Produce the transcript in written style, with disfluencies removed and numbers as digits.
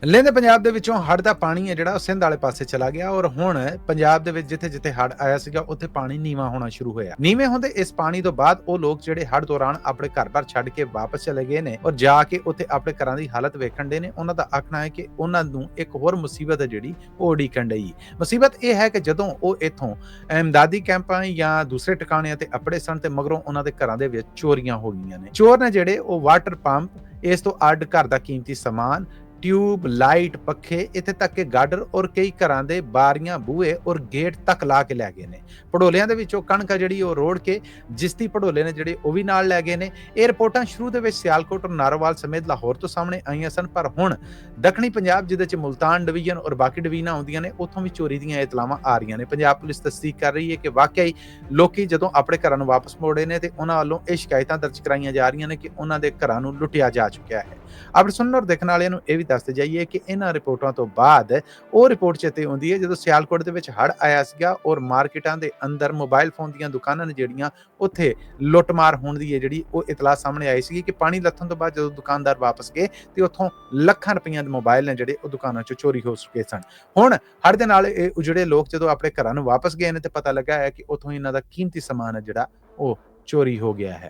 ਲਹਿੰਦੇ ਪੰਜਾਬ ਦੇ ਵਿੱਚੋਂ ਹੜ੍ਹ ਦਾ ਪਾਣੀ ਹੈ ਜਿਹੜਾ ਉਹ ਸਿੰਧ ਵਾਲੇ ਪਾਸੇ ਚਲਾ ਗਿਆ ਔਰ ਹੁਣ ਪੰਜਾਬ ਦੇ ਵਿੱਚ ਜਿੱਥੇ-ਜਿੱਥੇ ਹੜ੍ਹ ਆਇਆ ਸੀਗਾ ਉੱਥੇ ਪਾਣੀ ਨੀਵਾਂ ਹੋਣਾ ਸ਼ੁਰੂ ਹੋਇਆ। ਨੀਵੇਂ ਹੁੰਦੇ ਇਸ ਪਾਣੀ ਤੋਂ ਬਾਅਦ ਉਹ ਲੋਕ ਜਿਹੜੇ ਹੜ੍ਹ ਦੌਰਾਨ ਆਪਣੇ ਘਰ-ਬਾਰ ਛੱਡ ਕੇ ਵਾਪਸ ਚਲੇ ਗਏ ਨੇ ਔਰ ਜਾ ਕੇ ਉੱਥੇ ਆਪਣੇ ਘਰਾਂ ਦੀ ਹਾਲਤ ਵੇਖਣ ਦੇ ਨੇ। ਉਹਨਾਂ ਦਾ ਆਖਣਾ ਹੈ ਕਿ ਉਹਨਾਂ ਨੂੰ ਇੱਕ ਹੋਰ ਮੁਸੀਬਤ ਹੈ ਜਿਹੜੀ ਉਹ ਉਡੀਕਣ ਡਈ। ਮੁਸੀਬਤ ਇਹ ਹੈ ਕਿ ਜਦੋਂ ਉਹ ਇੱਥੋਂ ਇਮਦਾਦੀ ਕੈਂਪਾਂ ਜਾਂ ਦੂਸਰੇ ਟਿਕਾਣਿਆਂ ਤੇ ਅਪੜੇ ਸਨ ਤੇ ਮਗਰੋਂ ਉਹਨਾਂ ਦੇ ਘਰਾਂ ਦੇ ਵਿੱਚ ਚੋਰੀਆਂ ਹੋ ਗਈਆਂ ਨੇ। ਚੋਰ ਨੇ ਜਿਹੜੇ ਉਹ ਵਾਟਰ ਪੰਪ ਇਸ ਤੋਂ ਅੱਡ ਘਰ ਦਾ ਕੀਮਤੀ ਸਮਾਨ ट्यूब लाइट पखे इत्थे तक के गाडर और कई घरां दे बारियां बूहे और गेट तक ला के लै गए ने। भड़ोलियां दे विचों कणक जिहड़ी ओह रोड़ के जिसती भड़ोले ने जिहड़े ओह वी नाल लै गए ने। इह रिपोर्टां शुरू दे विच सियालकोट और नारोवाल समेत लाहौर तो सामने आईयां सन पर हुण दक्षिणी पंजाब जिहदे च मुल्तान डिवीजन और बाकी डिवीजनां आउंदियां ने उत्थों भी चोरी दीयां इतलावां आ रहीआं ने। पंजाब पुलिस तस्दीक कर रही है कि वाकई लोकी जदों अपने घरां नूं वापस मोड़े ने ते उहनां वल्लों इह शिकायतां दर्ज कराईयां जा रहीआं ने कि उहनां दे घरां नूं लुੱਟਿਆ जा चुकिਆ है। अब सुनने और देखने वालिਆਂ ਨੂੰ ਇਹ ਵੀ ਦੱਸਦੇ ਜਾਈਏ ਕਿ ਇਹਨਾਂ ਰਿਪੋਰਟਾਂ ਤੋਂ ਬਾਅਦ ਉਹ ਰਿਪੋਰਟ ਚੇਤੇ ਆਉਂਦੀ ਹੈ ਜਦੋਂ ਸਿਆਲਕੋਟ ਦੇ ਵਿੱਚ ਹੜ੍ਹ ਆਇਆ ਸੀਗਾ ਔਰ ਮਾਰਕੀਟਾਂ ਦੇ ਅੰਦਰ ਮੋਬਾਈਲ ਫੋਨ ਦੀਆਂ ਦੁਕਾਨਾਂ ਨੇ ਜਿਹੜੀਆਂ ਉੱਥੇ ਲੁੱਟਮਾਰ ਹੋਣ ਦੀ ਜਿਹੜੀ ਉਹ ਇਤਲਾਹ ਸਾਹਮਣੇ ਆਈ ਸੀ ਕਿ ਪਾਣੀ ਲੱਥਣ ਤੋਂ ਬਾਅਦ ਜਦੋਂ ਦੁਕਾਨਦਾਰ ਵਾਪਸ ਗਏ ਤੇ ਉੱਥੋਂ ਲੱਖਾਂ ਰੁਪਈਆਂ ਦੇ ਮੋਬਾਈਲ ਨੇ ਜਿਹੜੇ ਉਹ ਦੁਕਾਨਾਂ ਚੋਂ ਚੋਰੀ ਹੋ ਚੁੱਕੇ ਸਨ। ਹੁਣ ਹੜ੍ਹ ਦੇ ਨਾਲ ਇਹ ਉਜੜੇ ਲੋਕ ਜਦੋਂ ਆਪਣੇ ਘਰਾਂ ਨੂੰ ਵਾਪਸ ਗਏ ਨੇ ਤੇ ਪਤਾ ਲੱਗਾ ਹੈ ਕਿ ਉੱਥੋਂ ਇਹਨਾਂ ਦਾ ਕੀਮਤੀ ਸਮਾਨ ਹੈ ਜਿਹੜਾ ਉਹ ਚੋਰੀ ਹੋ ਗਿਆ ਹੈ।